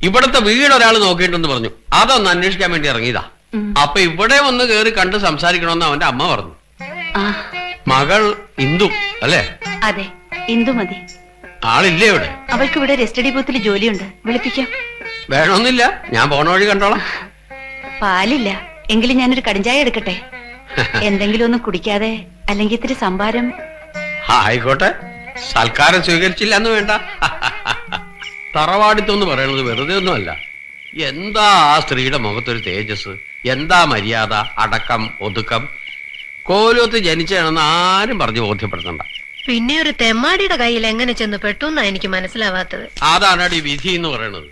ഇവിടത്തെ വീട് ഒരാൾ നോക്കിയിട്ടുണ്ടെന്ന് പറഞ്ഞു. അതൊന്ന് അന്വേഷിക്കാൻ വേണ്ടി ഇറങ്ങിയതാ. അപ്പൊ ഇവിടെ വന്ന് കേറി കണ്ട് സംസാരിക്കണമെന്ന് അവന്റെ അമ്മ പറഞ്ഞു. മകൾ ഇന്ദു അല്ലേ? അതെ, ഇന്ദു മതി. ആളില്ലേ ഇവിടെ? അവൾക്ക് ഇവിടെ റെസ്റ്റഡി ബൂത്തിൽ ജോലിയുണ്ട്, വിളിപ്പിക്കാം. വേണമെന്നില്ല, ഞാൻ പോണ വഴി കണ്ടോളാം. പാലില്ല, എങ്കിലും ഞാനൊരു കടിഞ്ചായ എടുക്കട്ടെ. എന്തെങ്കിലും ഒന്നും കുടിക്കാതെ, അല്ലെങ്കിൽ ഇത്തിരി സംഭാരം. ആയിക്കോട്ടെ, സൽക്കാരം സ്വീകരിച്ചില്ല എന്ന് വേണ്ട. തറവാടിത്തം എന്ന് പറയണത് വെറുതെ ഒന്നുമല്ല. എന്താ ആ സ്ത്രീയുടെ മുഖത്തൊരു തേജസ്, എന്താ മര്യാദ, അടക്കം, ഒതുക്കം. കോലത്ത് ജനിച്ചാണെന്ന് ആരും പറഞ്ഞു ബോധ്യപ്പെടുത്തണ്ട. പിന്നെ ഒരു തെമ്മാടിയുടെ കയ്യിൽ എങ്ങനെ ചെന്ന് പെട്ടു എന്നാ എനിക്ക് മനസ്സിലാവാത്തത്. അതാണ് ഈ വിധി എന്ന് പറയുന്നത്.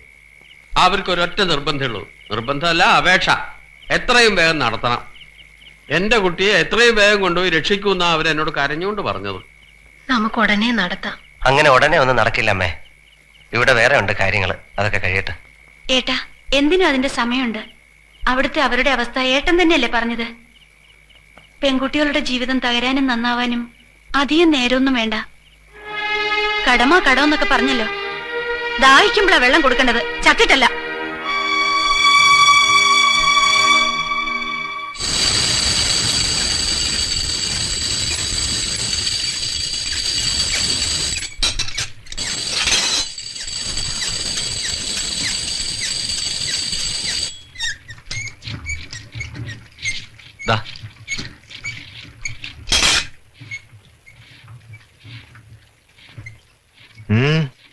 അവർക്കൊരൊറ്റ നിർബന്ധമുള്ളൂ. നിർബന്ധമല്ല, അപേക്ഷ. എത്രയും വേഗം നടത്തണം. എന്റെ കുട്ടിയെ എത്രയും വേഗം കൊണ്ടുപോയി രക്ഷിക്കുന്ന അവരെന്നോട് കരഞ്ഞുകൊണ്ട് പറഞ്ഞത്. നമുക്ക് ഉടനെ നടത്താം. അങ്ങനെ ഉടനെ ഒന്നും നടക്കില്ലമ്മേ. ഇവിടെ വേറെ ഉണ്ട് കാര്യങ്ങൾ, അതൊക്കെ കഴിയട്ടെ. ഏട്ടാ, എന്തിനും അതിന്റെ സമയമുണ്ട്. അവിടുത്തെ അവരുടെ അവസ്ഥ ഏട്ടൻ തന്നെയല്ലേ പറഞ്ഞത്. പെൺകുട്ടികളുടെ ജീവിതം തകരാനും നന്നാവാനും അധികം നേരമൊന്നും വേണ്ട. കടമ കടമെന്നൊക്കെ പറഞ്ഞല്ലോ. ദാഹിക്കുമ്പോഴാ വെള്ളം കൊടുക്കേണ്ടത്, ചത്തിട്ടല്ല.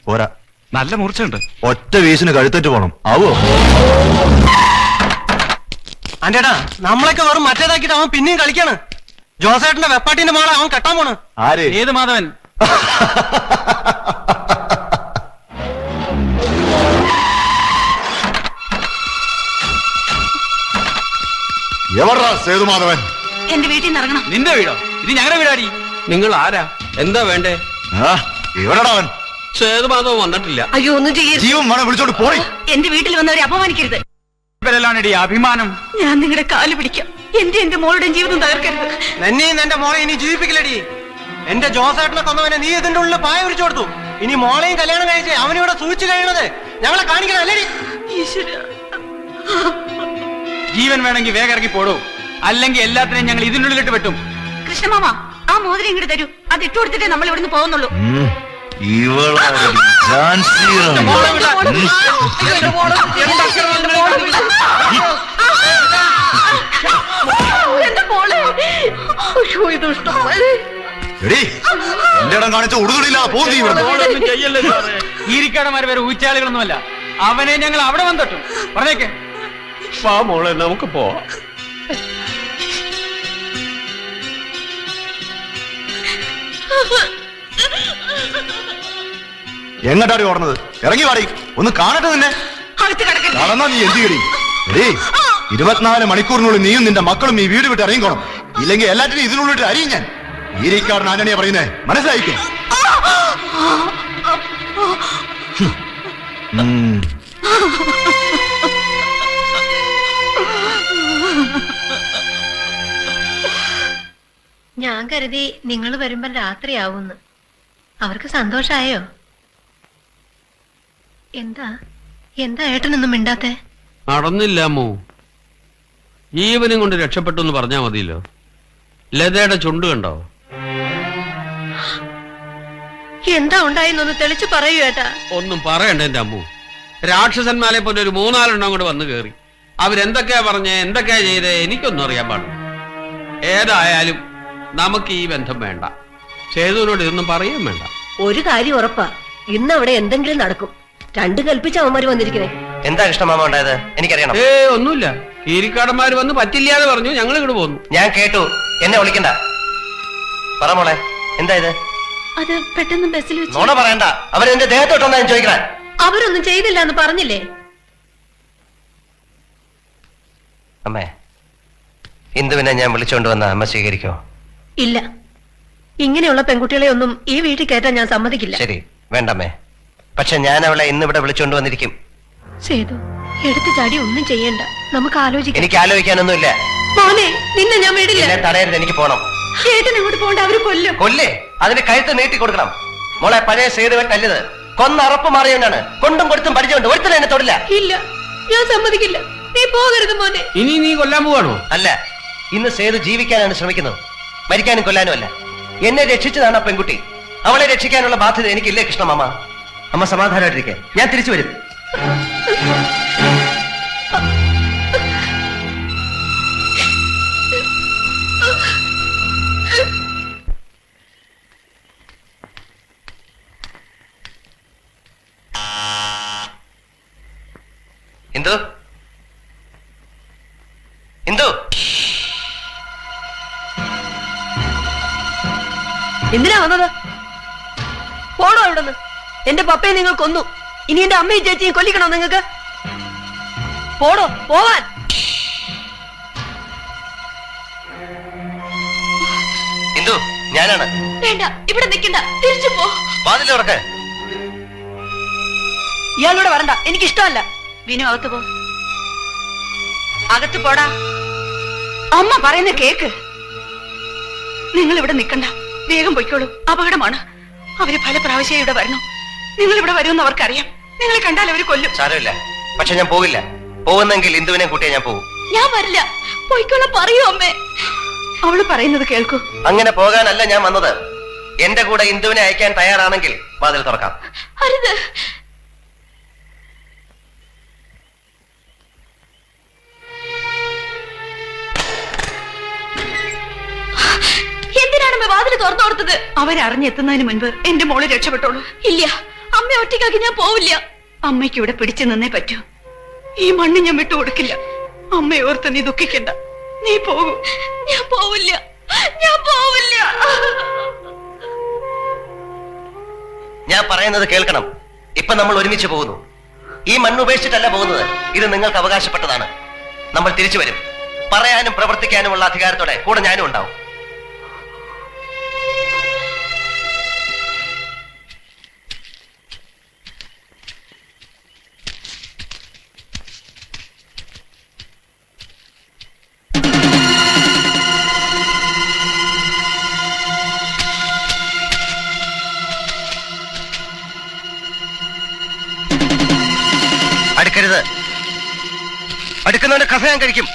പോരാ, നല്ല മൂർച്ചയുണ്ട്. ഒറ്റ വീശിന് കഴുത്തേറ്റ് പോണം. ആവോ അന്റേടാ, നമ്മളൊക്കെ വെറും മറ്റേതാക്കിട്ട് അവൻ പിന്നെയും കളിക്കാണ്. ജോസേട്ടന്റെ വെപ്പാട്ടിന്റെ മോളെ അവൻ കെട്ടാൻ പോണ്. ആര്? ഏത് മാധവൻ? എവിടാ സേതുമാധവൻ? എന്റെ വീട്ടിൽ നിന്ന് ഇറങ്ങണം. നിന്റെ വീടോ? ഇത് ഞങ്ങളുടെ വീടാടി. നിങ്ങൾ ആരാ? എന്താ വേണ്ടേ? എവിടെടാ അവൻ? സേതുമാധവൻ വന്നിട്ടില്ല. അയ്യോ, ഒന്നും ചെയ്യരുത്. ജീവൻ വേണം, വിളിച്ചോണ്ട് പോയി. എന്റെ വീട്ടിൽ വന്നവരെ അപമാനിക്കരുത്. ാണടി അഭിമാനം. ഞാൻ നിങ്ങളുടെ കാല് പിടിക്കാം. എന്റെ മോളുടെയും ജീവിതം തകർക്കരുത്. നിന്നെയും എന്റെ മോളെ ഇനി ജീവിപ്പിക്കില്ലടി. എന്റെ ജോസേട്ടനെ കൊന്നവനെ നീ ഇതിന്റെ ഉള്ളിൽ പായ ഉരിച്ചു കൊടുത്തു. ഇനി മോളെയും കല്യാണം കഴിച്ച് അവനിവിടെ സൂക്ഷിച്ചു കഴിയണത് ഞങ്ങളെ കാണിക്കണം അല്ലേടി? ജീവൻ വേണമെങ്കിൽ വേഗം ഇറങ്ങി പോടൂ, അല്ലെങ്കിൽ എല്ലാത്തിനെയും ഞങ്ങൾ ഇതിനുള്ളിലിട്ട് വെട്ടും. കൃഷ്ണമാമ, ആ മോതിരം ഇങ്ങോട്ട് തരൂ. അത് ഇട്ടു കൊടുത്തിട്ടേ നമ്മൾ ഇവിടുന്ന് പോകുന്നുള്ളൂ. എന്റെടം കാണിച്ച ഉടുതുടില്ല പോകുന്നു. ഈരിക്കാടന്മാർ വേറെ ഊച്ചാളികളൊന്നുമല്ല. അവനെ ഞങ്ങൾ അവിടെ വന്നിട്ടും പറഞ്ഞേക്കെ. വാ മോളെ, നമുക്ക് പോവാം. എങ്ങോട്ടാടി ഓടുന്നത്? ഇറങ്ങി വാടി, ഒന്ന് കാണട്ടെ നിന്നെ. നടന്നാ നീ എന്ത് ചെയ്യടി? 24 മണിക്കൂറിനുള്ളിൽ നീയും നിന്റെ മക്കളും ഈ വീട് വിട്ട് ഇറങ്ങിക്കോണം. ഇല്ലെങ്കിൽ എല്ലാറ്റിനും ഇതിനുള്ളിട്ട് അരിയും ഞാൻ. ഈരിക്കാരൻ ആന്റണിയാ പറയുന്നേ, മനസ്സിലായിക്കും. ഞാൻ കരുതി നിങ്ങൾ വരുമ്പോ രാത്രിയാവുന്ന്. അവർക്ക് സന്തോഷായോ? എന്താ എന്താ ഏട്ടനൊന്നും മിണ്ടാത്തെ? നടന്നില്ല അമ്മു. ജീവനും കൊണ്ട് രക്ഷപ്പെട്ടു എന്ന് പറഞ്ഞാ മതിയല്ലോ. ലതയുടെ ചുണ്ട് കണ്ടോ? എന്താ ഉണ്ടായിന്നൊന്ന് തെളിച്ചു പറയൂ ഏട്ടാ. ഒന്നും പറയണ്ട എന്റെ അമ്മു. രാക്ഷസന്മാരെ പോലെ ഒരു 3-4 കൂടെ വന്നു കയറി. അവരെന്തൊക്കെയാ പറഞ്ഞേ, എന്തൊക്കെയാ ചെയ്തേ, എനിക്കൊന്നും അറിയാൻ പാടില്ല. ഏതായാലും നമുക്ക് ഈ ബന്ധം വേണ്ട. സേതുവിനോട് ഇതൊന്നും പറയുകയും വേണ്ട. ഒരു കാര്യം ഉറപ്പാ, ഇന്ന് അവിടെ എന്തെങ്കിലും നടക്കും. 2 കൽപ്പിച്ച അവന്മാര് വന്നിരിക്കണേ. എന്താ കൃഷ്ണമാമ ഉണ്ടായത്? എനിക്കറിയണം. ഒന്നുമില്ല. കീരിക്കാടന്മാര് വന്ന് പറ്റില്ലാതെ പറഞ്ഞു, ഞങ്ങൾ ഇങ്ങോട്ട് പോന്നു. ഞാൻ കേട്ടു, എന്നെ വിളിക്കണ്ട. പറ മോളെ, എന്താ ഇത്? അത് പെട്ടെന്ന് ബസ്സിൽ വെച്ച്. നോണ പറയണ്ട. അവരെന്റെ ദേഹത്തോട്ടൊന്നാ ഞാൻ ചോദിക്കണേ. അവരൊന്നും ചെയ്തില്ല എന്ന് പറഞ്ഞില്ലേ? അമ്മേ, ഇന്ദുവിനെ ഞാൻ വിളിച്ചോണ്ട് വന്ന അമ്മ സ്വീകരിക്കോ? ഇല്ല, ഇങ്ങനെയുള്ള പെൺകുട്ടികളെ ഒന്നും ഈ വീട്ടിൽ കയറ്റാൻ ഞാൻ സമ്മതിക്കില്ല. ശരി, വേണ്ടമ്മേ. പക്ഷെ ഞാൻ അവളെ ഇന്നിവിടെ വിളിച്ചോണ്ട് വന്നിരിക്കും. സേതു, എടുത്തു ചാടി ഒന്നും ചെയ്യണ്ട, നമുക്ക് ആലോചിക്കാം. എനിക്ക് ആലോചിക്കാനൊന്നുമില്ല. മോനെ, നിന്നെ ഞാൻ വിടില്ല. എന്നെ തടയരുത്, എനിക്ക് പോണം. ഏട്ടൻ ഇങ്ങോട്ട് പോകണ്ട, അവര് കൊല്ലും. കൊല്ലേ? അതിന് കഴുത്ത് നീട്ടി കൊടുക്കണം. മോളെ, പഴയ സേതുവൻ നല്ലത്. കൊന്നറപ്പ് മാറിയവനാണ്. കൊണ്ടും കൊടുത്തും പരിചയമുണ്ട്. ഒരുത്തരും എന്നെ തൊടില്ല. ഇല്ല, ഞാൻ സമ്മതിക്കില്ല. നീ പോകരുത് മോനെ. ഇനി നീ കൊല്ലാൻ പോവാണോ? അല്ല, ഇന്ന് സേതു ജീവിക്കാനാണ് ശ്രമിക്കുന്നത്, മരിക്കാനും കൊല്ലാനും അല്ല. എന്നെ രക്ഷിച്ചതാണ് ആ പെൺകുട്ടി. അവളെ രക്ഷിക്കാനുള്ള ബാധ്യത എനിക്കില്ലേ കൃഷ്ണമാമ? അമ്മ സമാധാനമായിട്ടിരിക്കെ, ഞാൻ തിരിച്ചു വരും. ഇന്ദു, ഇന്ദു, എന്തിനാ വന്നത്? പോണോ ഇവിടുന്ന്? എന്റെ പപ്പയെ നിങ്ങൾ കൊന്നു, ഇനി എന്റെ അമ്മയും ചേച്ചിയും കൊല്ലിക്കണോ നിങ്ങൾക്ക്? പോടോ, പോവാൻ. ഇന്ദു, ഞാനാണ്. വേണ്ട, ഇവിടെ നിൽക്കണ്ട, തിരിച്ചു പോ. വാതിൽ തുറക്ക്. ഇയാളൂടെ വരണ്ട, എനിക്കിഷ്ടമല്ല. വിനു, അകത്ത് പോ. അകത്ത് പോടാ. അമ്മ പറയുന്ന കേക്ക്. നിങ്ങൾ ഇവിടെ നിൽക്കണ്ട, വേഗം പൊയ്ക്കോളൂ. അപകടമാണ്. അവര് പല പ്രാവശ്യം ഇവിടെ വരണം. നിങ്ങൾ ഇവിടെ വരുമെന്ന് അവർക്കറിയാം. നിങ്ങളെ കണ്ടാൽ അവര് കൊല്ലും. സാരമില്ല, പക്ഷെ ഞാൻ പോകില്ല. പോകുന്നെങ്കിൽ ഇന്ദുവിനെ കൂട്ടിയെ ഞാൻ പോകും. ഞാൻ വരില്ല. പൊയ്ക്കോളാം. പറയൂ അമ്മേ. അവള് പറയുന്നത് കേൾക്കൂ. അങ്ങനെ പോകാനല്ല ഞാൻ വന്നത്. എന്റെ കൂടെ ഇന്ദുവിനെ അയക്കാൻ തയ്യാറാണെങ്കിൽ വാതിൽ തുറക്കാം. അരുത്. എന്തിനാണ് വാതിൽ തുറന്നു കൊടുത്തത്? അവരറിഞ്ഞെത്തുന്നതിന് മുൻപ് എന്റെ മോള് രക്ഷപ്പെട്ടോളൂ. ഇല്ല, അമ്മ ഒറ്റയ്ക്കാക്കി ഞാൻ പോവില്ല. അമ്മയ്ക്ക് ഇവിടെ പിടിച്ചു നിന്നേ പറ്റൂ. ഈ മണ്ണ് ഞാൻ വിട്ടുകൊടുക്കില്ല. അമ്മയെ ഓർത്ത് നീ ദുഃഖിക്കണ്ട. നീ പോകൂ. ഞാൻ പോവില്ല, ഞാൻ പോവില്ല. ഞാൻ പറയുന്നത് കേൾക്കണം. ഇപ്പൊ നമ്മൾ ഒരുമിച്ച് പോകുന്നു. ഈ മണ്ണ് ഉപേക്ഷിച്ചിട്ടല്ല പോകുന്നത്. ഇത് നിങ്ങൾക്ക് അവകാശപ്പെട്ടതാണ്. നമ്മൾ തിരിച്ചു വരും. പറയാനും പ്രവർത്തിക്കാനുമുള്ള അധികാരത്തോടെ കൂടെ ഞാനും ഉണ്ടാവും. അടുക്കരുത്. അടുക്കുന്നവന്റെ കഥ ഞാൻ കഴിക്കും.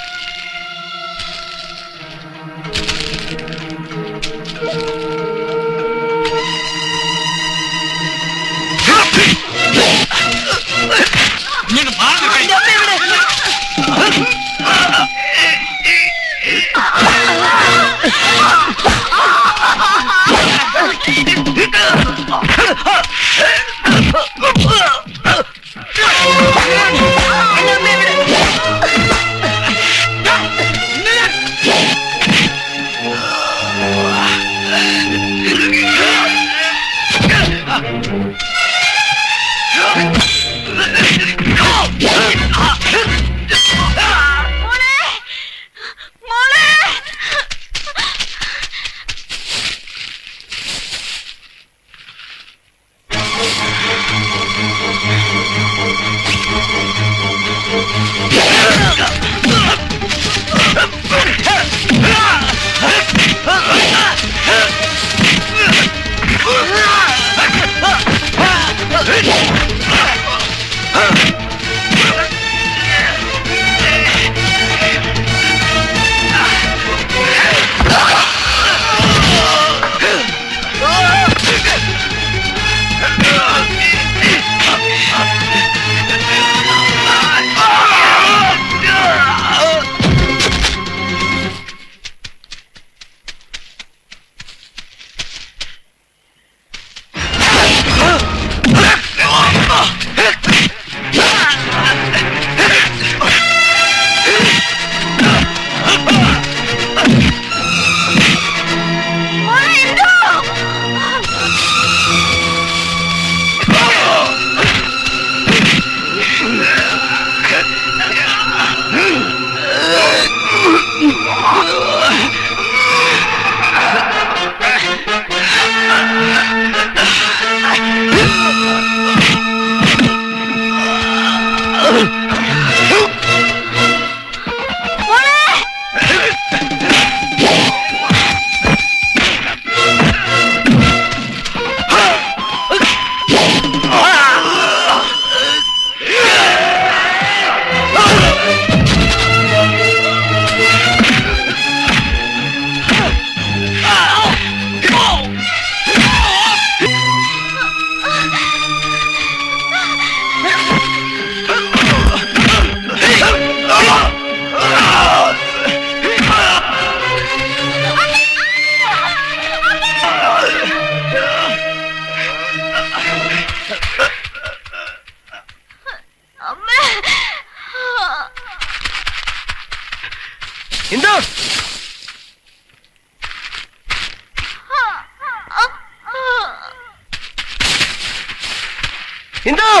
ഹിന്ദു ഹിന്ദു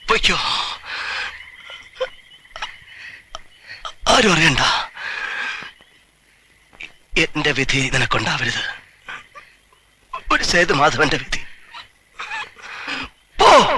പൊയ്ക്കോ, ആരും അറിയണ്ട. എന്റെ വിധി നിനക്കൊണ്ടാവരുത്, ഒരു സേതുമാധവന്റെ വിധി. പോ.